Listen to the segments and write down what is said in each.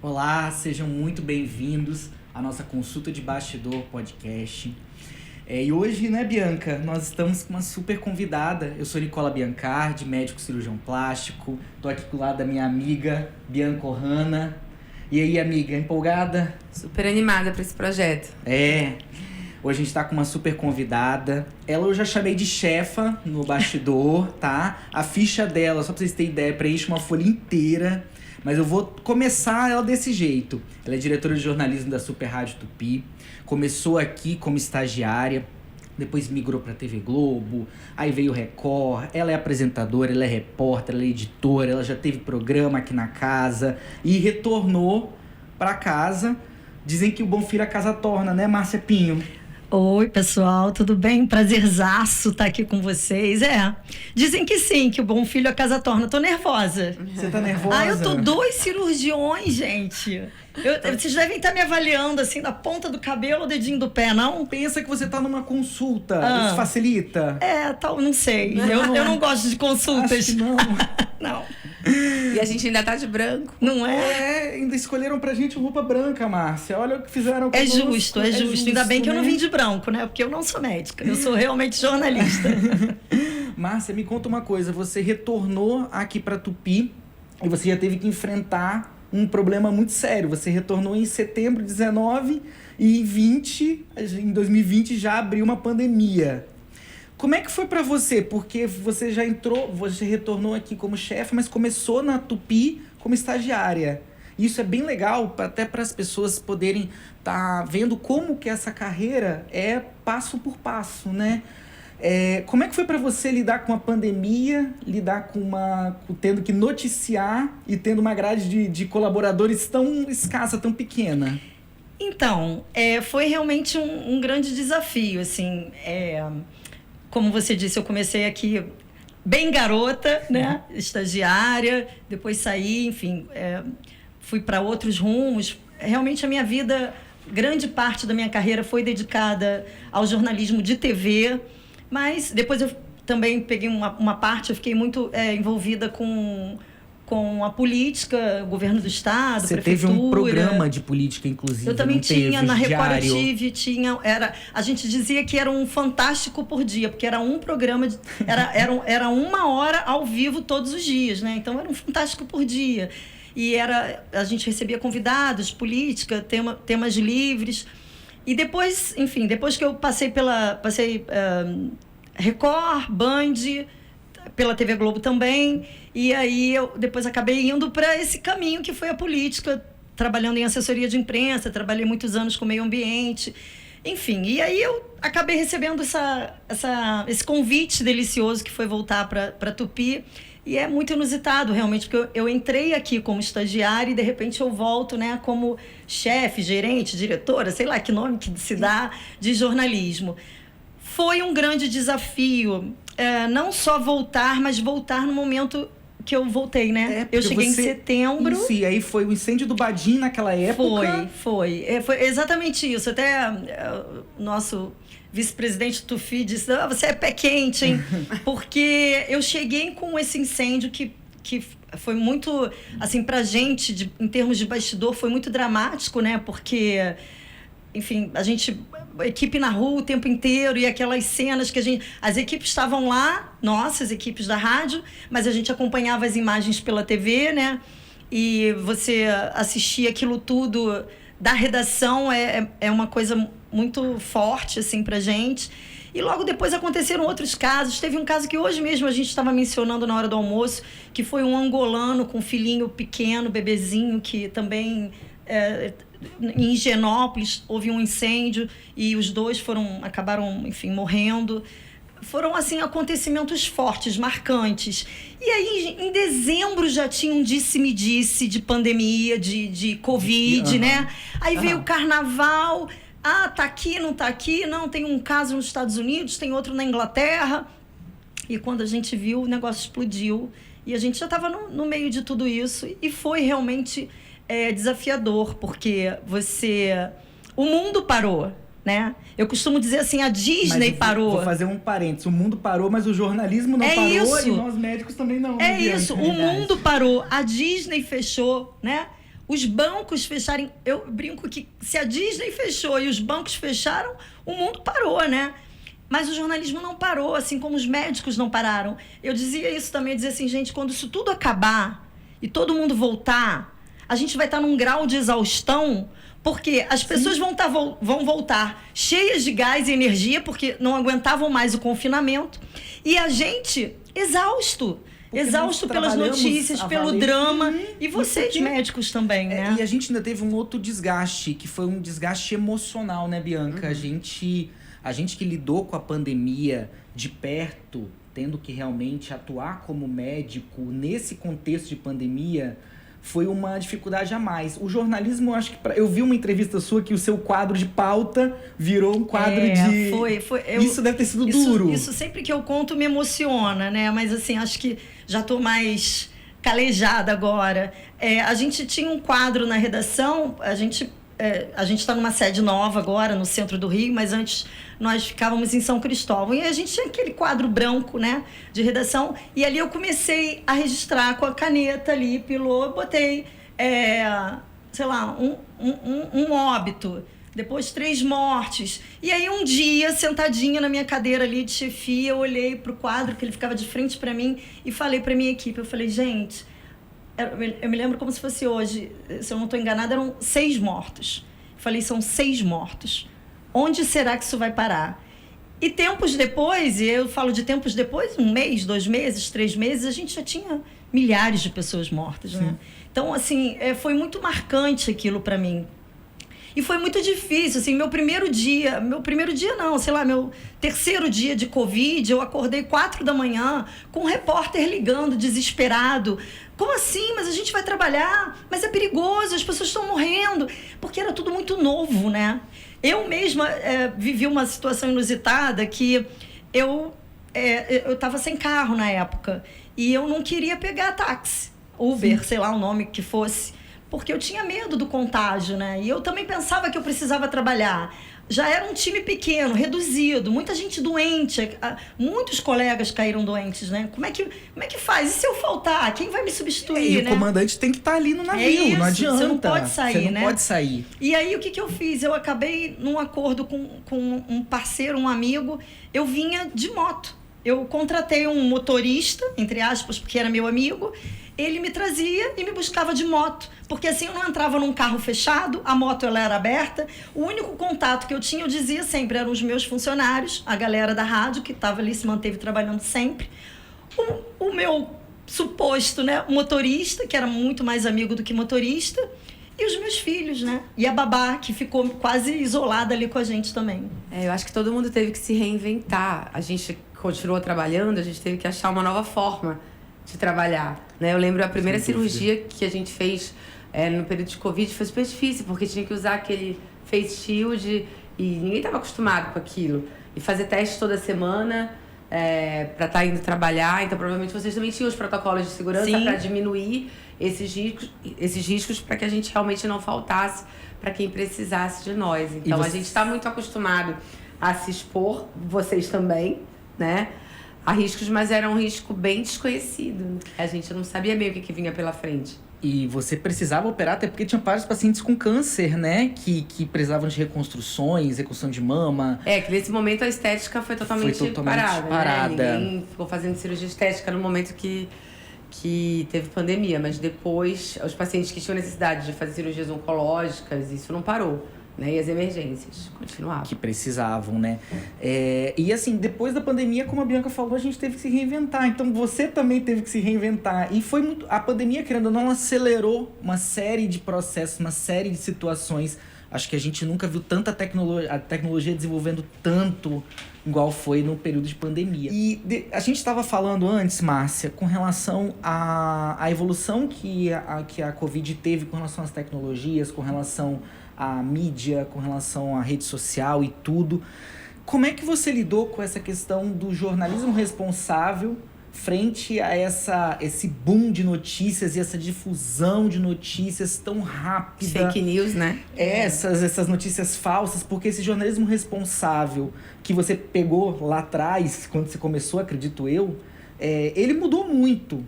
Olá, sejam muito bem-vindos à nossa Consulta de Bastidor podcast. E hoje, né, Bianca, nós estamos com uma super convidada. Eu sou Nicola Biancardi, médico cirurgião plástico. Tô aqui do lado da minha amiga Bianca Ohana. E aí, amiga, empolgada? Super animada para esse projeto. Hoje a gente tá com uma super convidada. Ela eu já chamei de chefa no bastidor, tá? A ficha dela, só pra vocês terem ideia, preenche uma folha inteira. Mas eu vou começar ela desse jeito. Ela é diretora de jornalismo da Super Rádio Tupi. Começou aqui como estagiária, depois migrou pra TV Globo, aí veio Record. Ela é apresentadora, ela é repórter, ela é editora, ela já teve programa aqui na casa e retornou pra casa. Dizem que o bom filho a casa torna, né, Márcia Pinho? Oi, pessoal, tudo bem? Prazerzaço estar aqui com vocês. Dizem que sim, que o bom filho a casa torna. Tô nervosa. Você tá nervosa? Eu tô 2 cirurgiões, gente. Vocês devem estar me avaliando assim, da ponta do cabelo ao dedinho do pé, não? Pensa que você tá numa consulta. Isso facilita? Não sei. Eu não gosto de consultas. Acho que não. Não. E a gente ainda tá de branco. Não é? Ainda escolheram pra gente roupa branca, Márcia. Olha o que fizeram com É justo. Ainda bem que eu não vim de branco, né? Porque eu não sou médica. Eu sou realmente jornalista. Márcia, me conta uma coisa. Você retornou aqui pra Tupi e você já teve que enfrentar um problema muito sério. Você retornou em setembro de 19 e em 2020 já abriu uma pandemia. Como é que foi pra você? Porque você já entrou, você retornou aqui como chefe, mas começou na Tupi como estagiária. Isso é bem legal, até para as pessoas poderem estar vendo como que essa carreira é passo por passo, né? Como é que foi para você lidar com a pandemia, lidar tendo que noticiar e tendo uma grade de colaboradores tão escassa, tão pequena? Então, foi realmente um grande desafio, assim. Como você disse, eu comecei aqui bem garota, né? Estagiária, depois saí, enfim, fui para outros rumos. Realmente a minha vida, grande parte da minha carreira foi dedicada ao jornalismo de TV, mas depois eu também peguei uma parte, eu fiquei muito envolvida com a política, o governo do estado, Você prefeitura. teve um programa de política, inclusive. Eu também tinha, na Record eu tive, a gente dizia que era um fantástico por dia, porque era um programa, era 1 hora ao vivo todos os dias, né? Então era um fantástico por dia. E a gente recebia convidados, política, temas livres. E depois, enfim, depois que eu passei Record, Band, pela TV Globo também, e aí eu depois acabei indo para esse caminho que foi a política, trabalhando em assessoria de imprensa, trabalhei muitos anos com meio ambiente, enfim, e aí eu acabei recebendo esse convite delicioso que foi voltar para Tupi, e é muito inusitado realmente, porque eu entrei aqui como estagiária e de repente eu volto, né, como chefe, gerente, diretora, sei lá que nome que se dá, de jornalismo. Foi um grande desafio, não só voltar, mas voltar no momento que eu voltei, né? Eu cheguei em setembro. Isso, e aí foi o incêndio do Badim naquela época? Foi exatamente isso. Até o nosso vice-presidente Tufi disse, você é pé quente, hein? Porque eu cheguei com esse incêndio que foi muito, assim, pra gente, em termos de bastidor, foi muito dramático, né? Porque, enfim, a equipe na rua o tempo inteiro e aquelas cenas que as equipes estavam lá, nossas equipes da rádio, mas a gente acompanhava as imagens pela TV, né? E você assistia aquilo tudo da redação, é uma coisa muito forte, assim, pra gente. E logo depois aconteceram outros casos. Teve um caso que hoje mesmo a gente estava mencionando na hora do almoço, que foi um angolano com um filhinho pequeno, bebezinho, que também... em Higienópolis houve um incêndio e os dois acabaram, enfim, morrendo. Foram, assim, acontecimentos fortes, marcantes. E aí, em dezembro, já tinha um disse-me-disse de pandemia, de Covid, né? Aí veio o carnaval. Tá aqui, não tá aqui. Não, tem um caso nos Estados Unidos, tem outro na Inglaterra. E quando a gente viu, o negócio explodiu. E a gente já estava no meio de tudo isso. E foi realmente... desafiador, porque o mundo parou, né? Eu costumo dizer assim, a Disney parou. Vou fazer um parênteses, o mundo parou, mas o jornalismo não parou isso. E nós médicos também não. Isso, o mundo parou, a Disney fechou, né? os bancos fecharem. Eu brinco que se a Disney fechou e os bancos fecharam, o mundo parou, né? Mas o jornalismo não parou, assim como os médicos não pararam. Eu dizia isso também, eu dizia assim, gente, quando isso tudo acabar e todo mundo voltar, a gente vai estar num grau de exaustão, porque as pessoas vão voltar cheias de gás e energia, porque não aguentavam mais o confinamento, e a gente exausto. Porque exausto pelas notícias, pelo drama. E vocês, médicos também, né? E a gente ainda teve um outro desgaste, que foi um desgaste emocional, né, Bianca? A gente que lidou com a pandemia de perto, tendo que realmente atuar como médico nesse contexto de pandemia, foi uma dificuldade a mais. O jornalismo, eu acho que... Eu vi uma entrevista sua que o seu quadro de pauta virou um quadro de... Isso deve ter sido duro. Isso sempre que eu conto me emociona, né? Mas assim, acho que já estou mais calejada agora. A gente tinha um quadro na redação, a gente está numa sede nova agora, no centro do Rio, mas antes nós ficávamos em São Cristóvão. E a gente tinha aquele quadro branco, né, de redação. E ali eu comecei a registrar com a caneta ali, botei, sei lá, um óbito. Depois 3 mortes. E aí um dia, sentadinha na minha cadeira ali de chefia, eu olhei pro quadro, que ele ficava de frente para mim, e falei pra minha equipe, eu falei, gente... Eu me lembro como se fosse hoje, se eu não estou enganada, eram 6 mortos. Falei, são 6 mortos. Onde será que isso vai parar? E tempos depois, e eu falo de tempos depois, 1 mês, 2 meses, 3 meses, a gente já tinha milhares de pessoas mortas, né? Então, assim, foi muito marcante aquilo para mim. E foi muito difícil, assim, meu primeiro dia não, sei lá, meu terceiro dia de Covid, eu acordei 4 da manhã com um repórter ligando, desesperado. Como assim? Mas a gente vai trabalhar? Mas é perigoso, as pessoas estão morrendo. Porque era tudo muito novo, né? Eu mesma vivi uma situação inusitada que eu estava sem carro na época e eu não queria pegar táxi, Uber, sei lá o nome que fosse, porque eu tinha medo do contágio, né? E eu também pensava que eu precisava trabalhar. Já era um time pequeno, reduzido, muita gente doente, muitos colegas caíram doentes, né? Como é que faz? E se eu faltar? Quem vai me substituir, né? E o comandante tem que estar ali no navio, não adianta. Você não pode sair, né? Você não pode sair. E aí, o que eu fiz? Eu acabei num acordo com um parceiro, um amigo, eu vinha de moto. Eu contratei um motorista, entre aspas, porque era meu amigo, ele me trazia e me buscava de moto, porque assim eu não entrava num carro fechado, a moto ela era aberta, o único contato que eu tinha, eu dizia sempre, eram os meus funcionários, a galera da rádio, que estava ali, se manteve trabalhando sempre, o meu suposto, né, motorista, que era muito mais amigo do que motorista, e os meus filhos, né? E a babá, que ficou quase isolada ali com a gente também. Eu acho que todo mundo teve que se reinventar. A gente continuou trabalhando, a gente teve que achar uma nova forma de trabalhar, né? Eu lembro a primeira cirurgia que a gente fez no período de Covid foi super difícil, porque tinha que usar aquele face shield e ninguém estava acostumado com aquilo. E fazer teste toda semana para estar indo trabalhar. Então, provavelmente, vocês também tinham os protocolos de segurança para diminuir esses riscos para que a gente realmente não faltasse para quem precisasse de nós. Então, a gente está muito acostumado a se expor, vocês também, né? A riscos, mas era um risco bem desconhecido. A gente não sabia bem o que vinha pela frente. E você precisava operar, até porque tinha vários pacientes com câncer, né? Que precisavam de reconstruções, reconstrução de mama. Que nesse momento a estética foi totalmente parada. Né? Ninguém ficou fazendo cirurgia estética no momento que teve pandemia. Mas depois, os pacientes que tinham necessidade de fazer cirurgias oncológicas, isso não parou. Né? E as emergências continuavam. Que precisavam, né? E assim, depois da pandemia, como a Bianca falou, a gente teve que se reinventar. Então você também teve que se reinventar. E foi muito... A pandemia, querendo ou não, ela acelerou uma série de processos, uma série de situações. Acho que a gente nunca viu tanta tecnologia desenvolvendo tanto igual foi no período de pandemia. E a gente estava falando antes, Márcia, com relação à evolução que a Covid teve com relação às tecnologias, com relação à mídia, com relação à rede social e tudo. Como é que você lidou com essa questão do jornalismo responsável frente a esse boom de notícias e essa difusão de notícias tão rápida? Fake news, né? Essas notícias falsas, porque esse jornalismo responsável que você pegou lá atrás, quando você começou, acredito eu, ele mudou muito.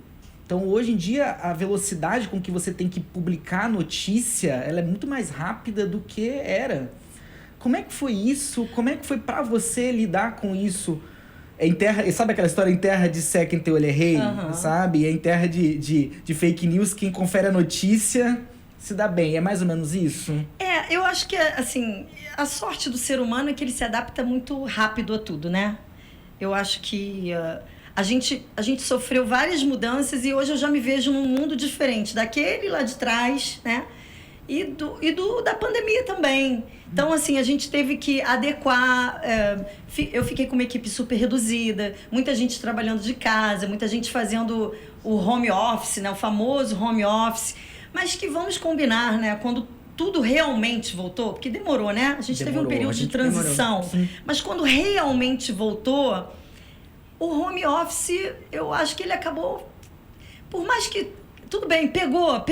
Então, hoje em dia, a velocidade com que você tem que publicar a notícia, ela é muito mais rápida do que era. Como é que foi isso? Como é que foi pra você lidar com isso? Sabe aquela história, em terra de sé quem teu olho é rei, sabe? Em terra de fake news, quem confere a notícia se dá bem. É mais ou menos isso? Eu acho que, assim, a sorte do ser humano é que ele se adapta muito rápido a tudo, né? Eu acho que a gente sofreu várias mudanças e hoje eu já me vejo num mundo diferente daquele lá de trás, né? E da pandemia também. Então, assim, a gente teve que adequar. Eu fiquei com uma equipe super reduzida, muita gente trabalhando de casa, muita gente fazendo o home office, né? O famoso home office. Mas que vamos combinar, né? Quando tudo realmente voltou, porque demorou, né? A gente teve um período de transição. Mas quando realmente voltou, o home office, eu acho que ele acabou... Por mais que... Tudo bem, pegou.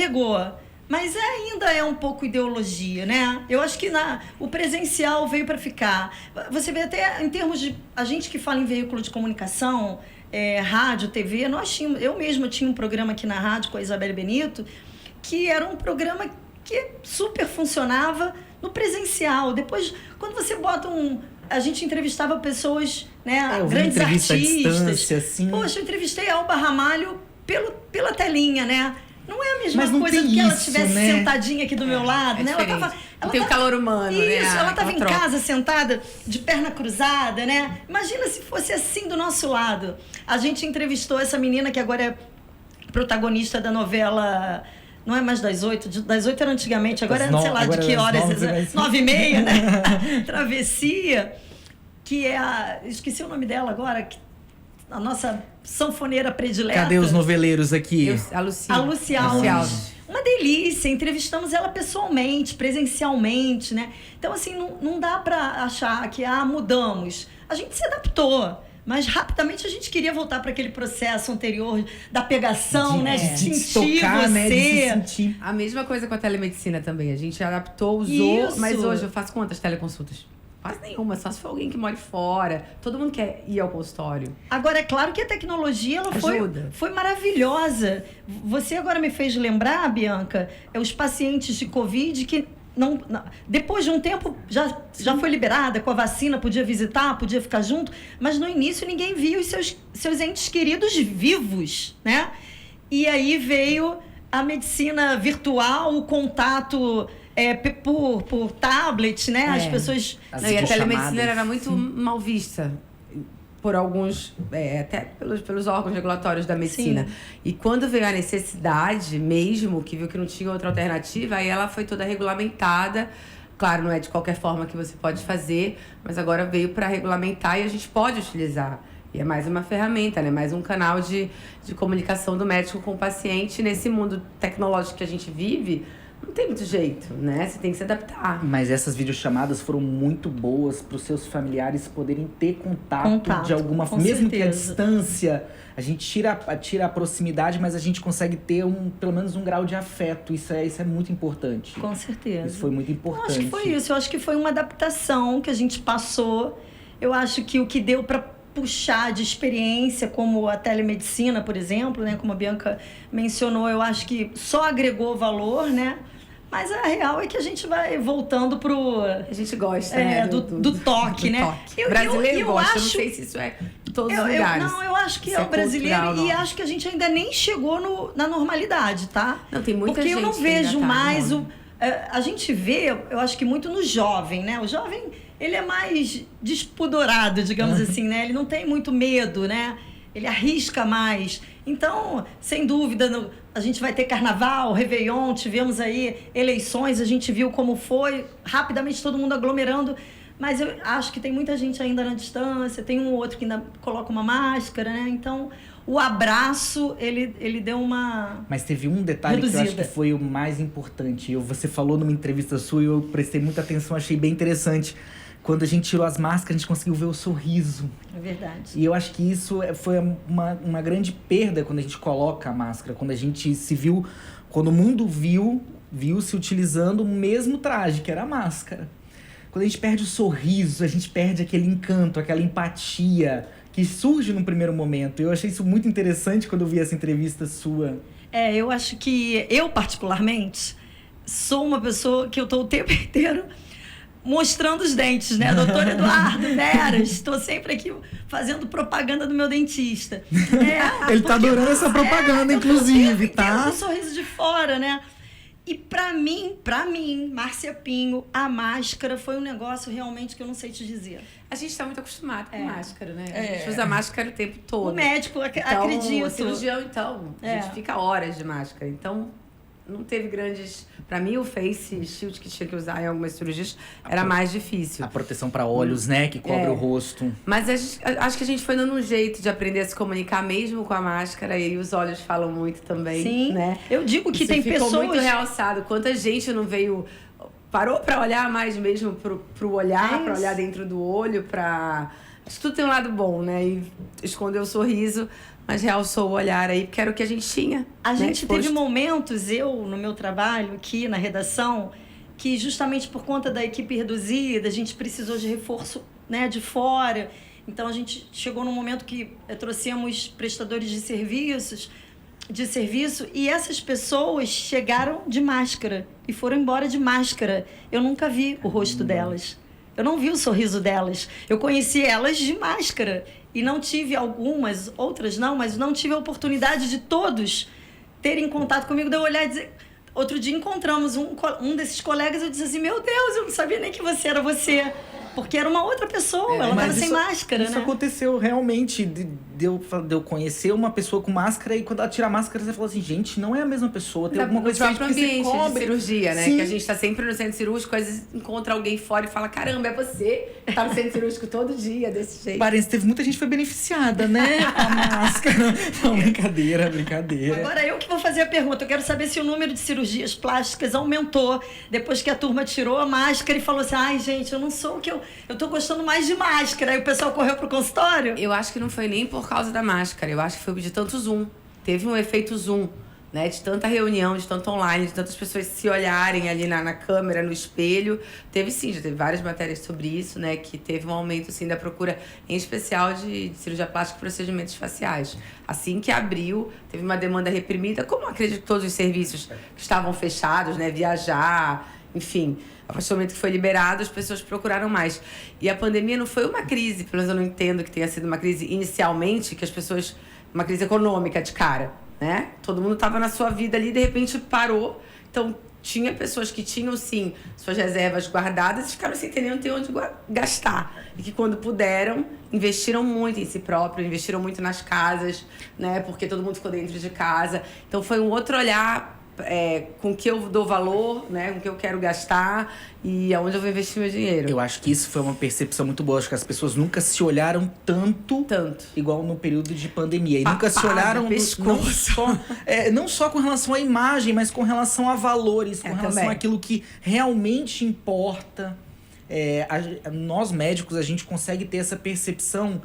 Mas ainda é um pouco ideologia, né? Eu acho que o presencial veio para ficar. Você vê até em termos de... A gente que fala em veículo de comunicação, rádio, TV, eu mesma tinha um programa aqui na rádio com a Isabelle Benito, que era um programa que super funcionava no presencial. Depois, quando você bota a gente entrevistava pessoas, né? Grandes artistas. Assim. Poxa, eu entrevistei a Alba Ramalho pela telinha, né? Não é a mesma coisa do que ela estivesse sentadinha aqui do meu lado, né? Ela tem o calor humano, isso, né? Ela estava em casa, sentada, de perna cruzada, né? Imagina se fosse assim do nosso lado. A gente entrevistou essa menina que agora é protagonista da novela... Não é mais das 8, das 8 era antigamente, agora sei lá de que horas, 9h30, né? Travessia, que é esqueci o nome dela agora, a nossa sanfoneira predileta. Cadê os noveleiros aqui? A Lucia. A Lucia Alves. Uma delícia, entrevistamos ela pessoalmente, presencialmente, né? Então, assim, não dá para achar que, mudamos. A gente se adaptou. Mas rapidamente a gente queria voltar para aquele processo anterior da pegação, né? De sentir tocar, você. Né? De se sentir. A mesma coisa com a telemedicina também. A gente adaptou, usou, mas hoje eu faço quantas teleconsultas? Quase nenhuma, só se for alguém que mora fora. Todo mundo quer ir ao consultório. Agora, é claro que a tecnologia ela foi maravilhosa. Você agora me fez lembrar, Bianca, os pacientes de Covid que... depois de um tempo já foi liberada com a vacina, podia visitar, podia ficar junto, mas no início ninguém via os seus entes queridos vivos, né? E aí veio a medicina virtual, o contato por tablet, né? As pessoas... E a telemedicina era muito mal vista por alguns, até pelos órgãos regulatórios da medicina. Sim. E quando veio a necessidade mesmo, que viu que não tinha outra alternativa, aí ela foi toda regulamentada. Claro, não é de qualquer forma que você pode fazer, mas agora veio para regulamentar e a gente pode utilizar. E é mais uma ferramenta, né? Mais um canal de comunicação do médico com o paciente. Nesse mundo tecnológico que a gente vive, não tem muito jeito, né? Você tem que se adaptar. Mas essas videochamadas foram muito boas para os seus familiares poderem ter contato de alguma forma. Mesmo que a distância, a gente tira a proximidade, mas a gente consegue ter pelo menos um grau de afeto. Isso é muito importante. Com certeza. Isso foi muito importante. Eu acho que foi isso. Eu acho que foi uma adaptação que a gente passou. Eu acho que o que deu para puxar de experiência, como a telemedicina, por exemplo, né? Como a Bianca mencionou, eu acho que só agregou valor, né? Mas a real é que a gente vai voltando pro... A gente gosta, né? Do toque, né? Toque. Brasileiro gosta, eu não sei se isso é em todos os lugares. Eu acho que é o brasileiro e acho que a gente ainda nem chegou na normalidade, tá? Não, tem muita gente. Porque eu não vejo mais a gente vê, eu acho que muito no jovem, né? O jovem, ele é mais despudorado, digamos assim, né? Ele não tem muito medo, né? Ele arrisca mais. Então, sem dúvida, a gente vai ter carnaval, Réveillon, tivemos aí eleições, a gente viu como foi, rapidamente todo mundo aglomerando, mas eu acho que tem muita gente ainda na distância, tem um ou outro que ainda coloca uma máscara, né? Então, o abraço, ele deu uma... Mas teve um detalhe reduzida, que eu acho que foi o mais importante. Você falou numa entrevista sua e eu prestei muita atenção, achei bem interessante. Quando a gente tirou as máscaras, a gente conseguiu ver o sorriso. É verdade. E eu acho que isso foi uma grande perda quando a gente coloca a máscara. Quando a gente se viu... Quando o mundo viu-se utilizando o mesmo traje, que era a máscara. Quando a gente perde o sorriso, a gente perde aquele encanto, aquela empatia que surge no primeiro momento. Eu achei isso muito interessante quando eu vi essa entrevista sua. Eu acho que eu, particularmente, sou uma pessoa que eu tô o tempo inteiro mostrando os dentes, né? Doutor Eduardo Veras, estou sempre aqui fazendo propaganda do meu dentista. Ele tá adorando essa propaganda, inclusive, tá? Um sorriso de fora, né? E pra mim, Márcia Pinho, a máscara foi um negócio realmente que eu não sei te dizer. A gente tá muito acostumado com máscara, né? A gente usa máscara o tempo todo. O médico, então, acredito. O cirurgião, então, a gente fica horas de máscara. Então, não teve grandes... Pra mim, o face shield que tinha que usar em algumas cirurgias era mais difícil. A proteção para olhos, né? Que cobre o rosto. Mas acho que a gente foi dando um jeito de aprender a se comunicar mesmo com a máscara. E aí os olhos falam muito também, Sim. né? Eu digo que isso tem ficou pessoas... muito realçado. Quanta gente não veio... Parou pra olhar mais mesmo pro olhar, pra olhar dentro do olho, pra... Acho que tudo tem um lado bom, né? E esconder o sorriso... Mas realçou o olhar aí, porque era o que a gente tinha. A gente teve momentos, no meu trabalho aqui na redação, que justamente por conta da equipe reduzida, a gente precisou de reforço, né, de fora. Então a gente chegou num momento que trouxemos prestadores de serviço, e essas pessoas chegaram de máscara e foram embora de máscara. Eu nunca vi o rosto delas. Eu não vi o sorriso delas. Eu conheci elas de máscara. E não tive outras não, mas não tive a oportunidade de todos terem contato comigo, de eu olhar e dizer... Outro dia encontramos um desses colegas, eu disse assim, meu Deus, eu não sabia nem que você era você. Porque era uma outra pessoa, ela estava sem máscara, isso né? Isso aconteceu realmente, de eu conhecer uma pessoa com máscara e quando ela tira a máscara, você fala assim, gente, não é a mesma pessoa, tem alguma coisa diferente porque ambiente você cobre. De cirurgia, né? Sim. Que a gente tá sempre no centro cirúrgico, às vezes encontra alguém fora e fala, caramba, é você que tá no centro cirúrgico todo dia, desse jeito. Parece que teve muita gente que foi beneficiada, né? A máscara. Não, brincadeira. Agora eu que vou fazer a pergunta, eu quero saber se o número de cirurgias plásticas aumentou depois que a turma tirou a máscara e falou assim, ai gente, eu não sou o que eu tô gostando mais de máscara. Aí o pessoal correu pro consultório? Eu acho que não foi nem por causa da máscara. Eu acho que foi de tanto Zoom. Teve um efeito Zoom, né? De tanta reunião, de tanto online, de tantas pessoas se olharem ali na câmera, no espelho. Já teve várias matérias sobre isso, né? Que teve um aumento, assim, da procura, em especial de cirurgia plástica e procedimentos faciais. Assim que abriu, teve uma demanda reprimida, como acredito que todos os serviços que estavam fechados, né? Viajar, enfim... A partir do momento que foi liberado, as pessoas procuraram mais. E a pandemia não foi uma crise, pelo menos eu não entendo que tenha sido uma crise inicialmente, que as pessoas... Uma crise econômica de cara, né? Todo mundo estava na sua vida ali, de repente parou. Então, tinha pessoas que tinham, sim, suas reservas guardadas e ficaram sem ter nem onde gastar. E que quando puderam, investiram muito em si próprio, investiram muito nas casas, né? Porque todo mundo ficou dentro de casa. Então, foi um outro olhar... com que eu dou valor, né? Com que eu quero gastar e aonde eu vou investir meu dinheiro. Eu acho que isso foi uma percepção muito boa. Acho que as pessoas nunca se olharam tanto. Igual no período de pandemia. E nunca se olharam não só com relação à imagem, mas com relação a valores, com relação àquilo que realmente importa. Nós médicos, a gente consegue ter essa percepção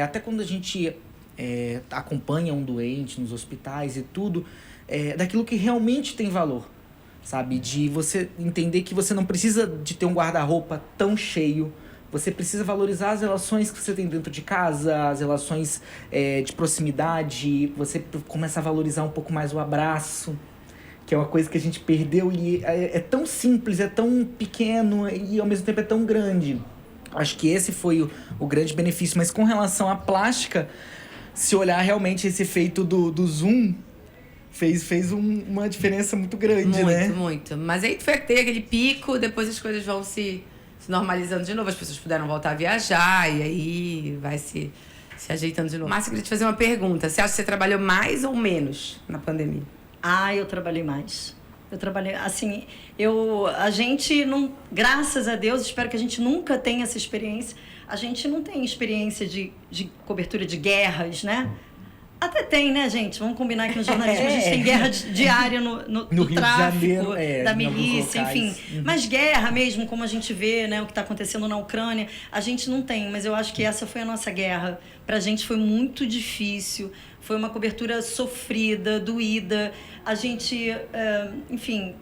até quando a gente acompanha um doente nos hospitais e tudo. Daquilo que realmente tem valor, sabe? De você entender que você não precisa de ter um guarda-roupa tão cheio. Você precisa valorizar as relações que você tem dentro de casa, as relações de proximidade. Você começa a valorizar um pouco mais o abraço, que é uma coisa que a gente perdeu e é tão simples, é tão pequeno e ao mesmo tempo é tão grande. Acho que esse foi o grande benefício. Mas com relação à plástica, se olhar realmente esse efeito do Zoom... Fez uma diferença muito grande, né? Muito. Mas aí foi ter aquele pico, depois as coisas vão se normalizando de novo. As pessoas puderam voltar a viajar e aí vai se ajeitando de novo. Márcia, eu queria te fazer uma pergunta. Você acha que você trabalhou mais ou menos na pandemia? Eu trabalhei mais. Eu trabalhei, assim, a gente não, graças a Deus, espero que a gente nunca tenha essa experiência. A gente não tem experiência de cobertura de guerras, né? Até tem, né, gente? Vamos combinar que no jornalismo a gente tem guerra diária no tráfico, da milícia, enfim. Mas guerra mesmo, como a gente vê, né, o que está acontecendo na Ucrânia, a gente não tem. Mas eu acho que essa foi a nossa guerra. Pra gente foi muito difícil. Foi uma cobertura sofrida, doída. A gente, enfim,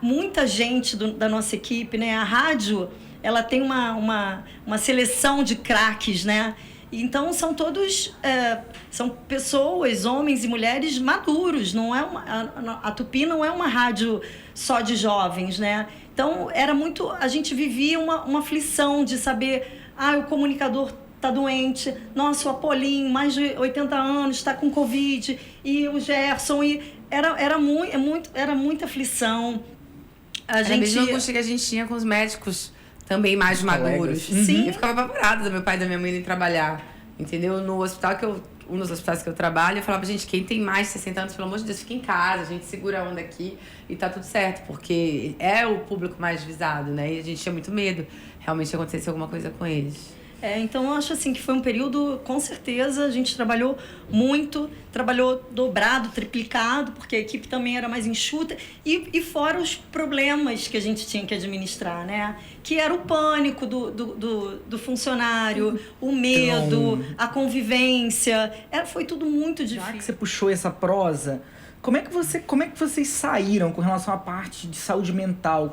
muita gente da nossa equipe, né? A rádio, ela tem uma seleção de craques, né? Então, são todos... são pessoas, homens e mulheres maduros. Não é a Tupi não é uma rádio só de jovens, né? Então, era muito... A gente vivia uma aflição de saber... o comunicador está doente. Nossa, o Apolim, mais de 80 anos, está com Covid. E o Gerson. Era muita aflição. Era a mesma angústia que a gente tinha com os médicos também mais maduros. Sim. Eu ficava apavorada do meu pai e da minha mãe irem trabalhar. Entendeu? No hospital um dos hospitais que eu trabalho, eu falava, gente, quem tem mais de 60 anos, pelo amor de Deus, fica em casa, a gente segura a onda aqui e tá tudo certo, porque é o público mais visado, né? E a gente tinha muito medo realmente acontecer alguma coisa com eles. Então, eu acho assim que foi um período, com certeza, a gente trabalhou muito, trabalhou dobrado, triplicado, porque a equipe também era mais enxuta, e fora os problemas que a gente tinha que administrar, né? Que era o pânico do funcionário, o medo, a convivência, foi tudo muito difícil. Já que você puxou essa prosa... Como é que vocês saíram com relação à parte de saúde mental?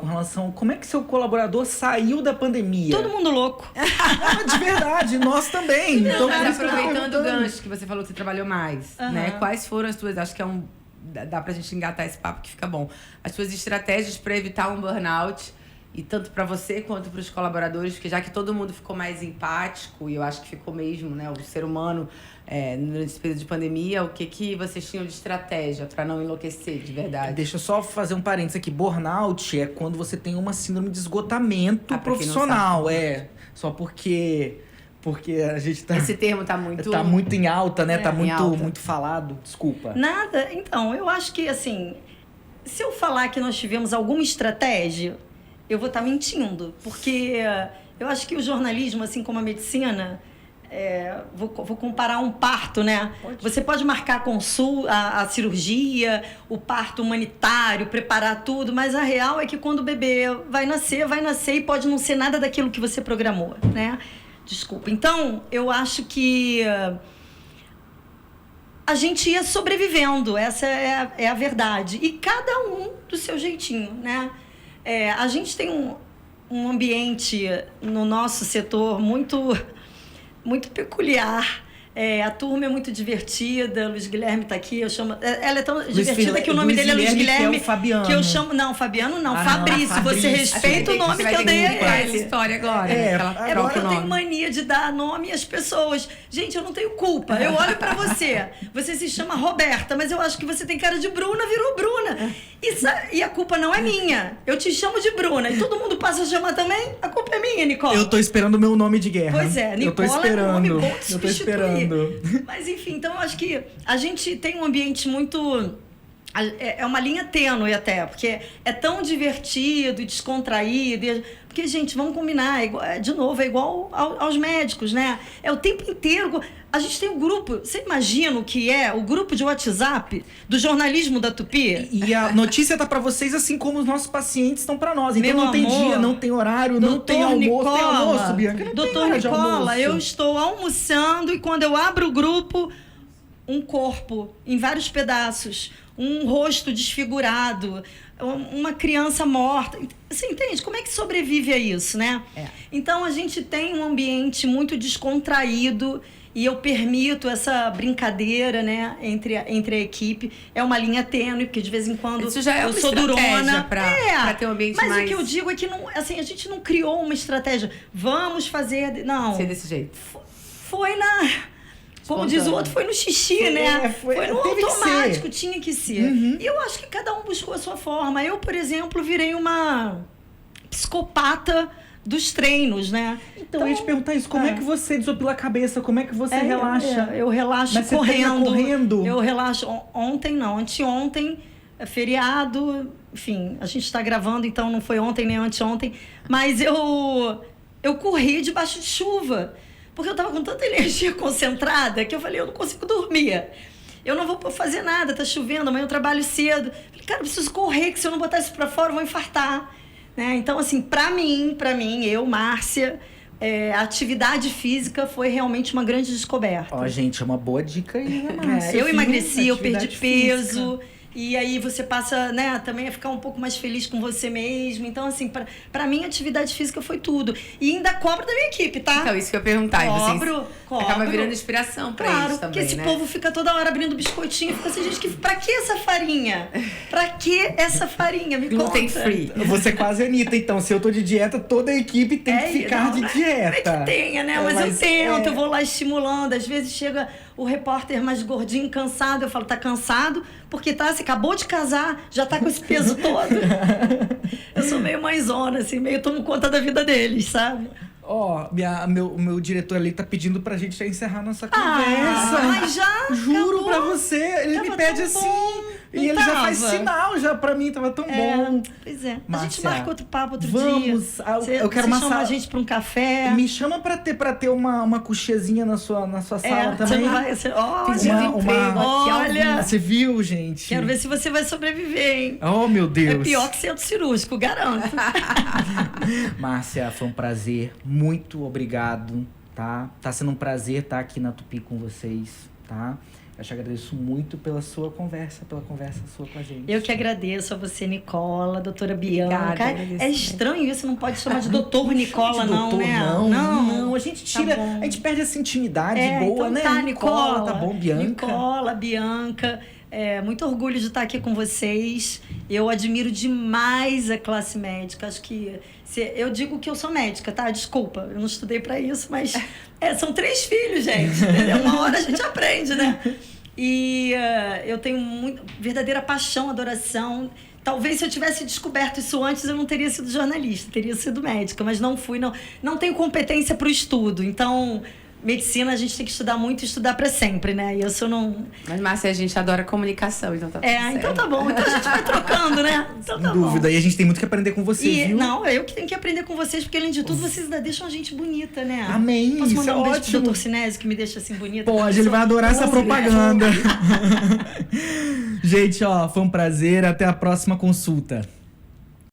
Como é que seu colaborador saiu da pandemia? Todo mundo louco. De verdade, nós também. Então, mas aproveitando o gancho que você falou que você trabalhou mais, né? Quais foram as tuas... Acho que dá pra gente engatar esse papo que fica bom. As tuas estratégias para evitar um burnout, e tanto para você quanto para os colaboradores, porque já que todo mundo ficou mais empático, e eu acho que ficou mesmo, né? O ser humano... nesse período de pandemia, o que vocês tinham de estratégia para não enlouquecer de verdade? Deixa eu só fazer um parênteses aqui. Burnout é quando você tem uma síndrome de esgotamento profissional. Só porque a gente tá... Esse termo tá muito... Tá muito em alta, né? Tá muito, muito falado. Desculpa. Nada. Então, eu acho que, assim... Se eu falar que nós tivemos alguma estratégia, eu vou estar mentindo. Porque eu acho que o jornalismo, assim como a medicina... vou comparar um parto, né? Você pode marcar a cirurgia, o parto humanitário, preparar tudo, mas a real é que quando o bebê vai nascer e pode não ser nada daquilo que você programou, né? Desculpa. Então, eu acho que a gente ia sobrevivendo, essa é a verdade. E cada um do seu jeitinho, né? A gente tem um ambiente no nosso setor muito peculiar. A turma é muito divertida. Luiz Guilherme está aqui. Eu chamo... Ela é tão divertida que o nome dele é Luiz Guilherme. Que é o Fabiano. Que eu chamo... Não, Fabiano não. Fabrício. Você respeita o nome que eu dei a essa ele. história agora. Porque eu tenho mania de dar nome às pessoas. Gente, eu não tenho culpa. Eu olho pra você. Você se chama Roberta, mas eu acho que você tem cara de Bruna, virou Bruna. E a culpa não é minha. Eu te chamo de Bruna. E todo mundo passa a chamar também? A culpa é minha, Nicole. Eu tô esperando o meu nome de guerra. Pois é, Nicola eu tô esperando. É um nome bom de eu tô esperando. Mas, enfim, então eu acho que a gente tem um ambiente muito... É uma linha tênue até, porque é tão divertido e descontraído. Porque, gente, vamos combinar, de novo, é igual aos médicos, né? É o tempo inteiro. A gente tem um grupo, você imagina o que é o grupo de WhatsApp do jornalismo da Tupi? E a notícia tá pra vocês, assim como os nossos pacientes estão pra nós. Então não tem dia, não tem horário, não tem almoço. Tem almoço, Bianca? Doutor Nicola, eu estou almoçando e quando eu abro o grupo, um corpo em vários pedaços, um rosto desfigurado, uma criança morta. Você entende? Como é que sobrevive a isso, né? Então, a gente tem um ambiente muito descontraído e eu permito essa brincadeira, né, entre a equipe. É uma linha tênue, porque de vez em quando isso já é eu sou durona. Pra ter um ambiente mas mais... o que eu digo é que não, assim, a gente não criou uma estratégia. Vamos fazer... Não. Ser desse jeito. Foi na... Como diz o outro, foi no xixi, né? Foi no automático, tinha que ser. E eu acho que cada um buscou a sua forma. Eu, por exemplo, virei uma psicopata dos treinos, né? Então, eu ia te perguntar isso. Como é que você desopila a cabeça? Como é que você relaxa? Eu relaxo. Mas correndo. Eu relaxo. Anteontem, feriado. Enfim, a gente está gravando, então não foi ontem nem anteontem. Mas eu corri debaixo de chuva. Porque eu estava com tanta energia concentrada que eu falei, eu não consigo dormir. Eu não vou fazer nada, tá chovendo, amanhã eu trabalho cedo. Falei, cara, eu preciso correr, que se eu não botar isso para fora, eu vou infartar. Né? Então, assim, para mim, eu, Márcia, a atividade física foi realmente uma grande descoberta. Gente, é uma boa dica aí, né, Márcia? Eu emagreci, eu perdi peso. E aí você passa, né, também a ficar um pouco mais feliz com você mesmo. Então, assim, pra mim, atividade física foi tudo. E ainda cobro da minha equipe, tá? Então, isso que eu ia perguntar. Cobro. Acaba virando inspiração pra eles também, porque esse né? povo fica toda hora abrindo biscoitinho. Fica assim, gente, pra que essa farinha? Pra que essa farinha? Me Gluten conta. free. Você é quase Anitta, então. Se eu tô de dieta, toda a equipe tem que ficar de dieta. É que tenha, né? Mas eu tento, eu vou lá estimulando. Às vezes chega o repórter mais gordinho, cansado. Eu falo, tá cansado? Porque você acabou de casar, já tá com esse peso todo. Eu sou meio mãezona, assim, meio tomo conta da vida deles, sabe? Ó, meu diretor ali tá pedindo pra gente já encerrar nossa conversa. Mas já? Juro acabou. pra você. Ele Tava me pede tão assim. bom. E Não ele já tava? faz sinal já pra mim, tava tão bom. Pois é. A gente Márcia, marca outro papo outro vamos, dia. eu quero você uma chama sala. a gente pra um café. Me chama pra ter uma cochezinha na sua sala Você também. não vai. Olha, Olha. Você viu, gente? Quero ver se você vai sobreviver, hein? Oh, meu Deus. É pior que centro cirúrgico, garanto. Márcia, foi um prazer. Muito obrigado, tá? Tá sendo um prazer estar aqui na Tupi com vocês, tá? Eu te agradeço muito pela sua conversa, sua com a gente. Eu que agradeço a você, Nicola, doutora Bianca. Obrigada, É estranho isso, não pode chamar de doutor Nicola, não, não, né? Não, a gente tira, Tá a gente perde essa intimidade boa, então né? Tá, Nicola, tá bom, Bianca. Nicola, Bianca. Muito orgulho de estar aqui com vocês. Eu admiro demais a classe médica. Acho que eu digo que eu sou médica, tá? Desculpa, eu não estudei para isso, mas são 3 filhos, gente. Entendeu? Uma hora a gente aprende, né? E eu tenho verdadeira paixão, adoração. Talvez se eu tivesse descoberto isso antes, eu não teria sido jornalista, teria sido médica, mas não fui, não tenho competência para o estudo. Então, medicina a gente tem que estudar muito e estudar para sempre, né? E isso eu não... Mas, Márcia, a gente adora comunicação, então tá tudo certo. Então tá bom. Então a gente vai trocando, né? Então tá Sem dúvida. bom. E a gente tem muito que aprender com você, viu? Não, eu que tenho que aprender com vocês, porque além de tudo, vocês ainda deixam a gente bonita, né? Amém, Posso isso mandar é um beijo ótimo. pro Dr. Sinésio, que me deixa assim bonita? Pode, ele vai adorar essa propaganda. Gente, ó, foi um prazer. Até a próxima consulta.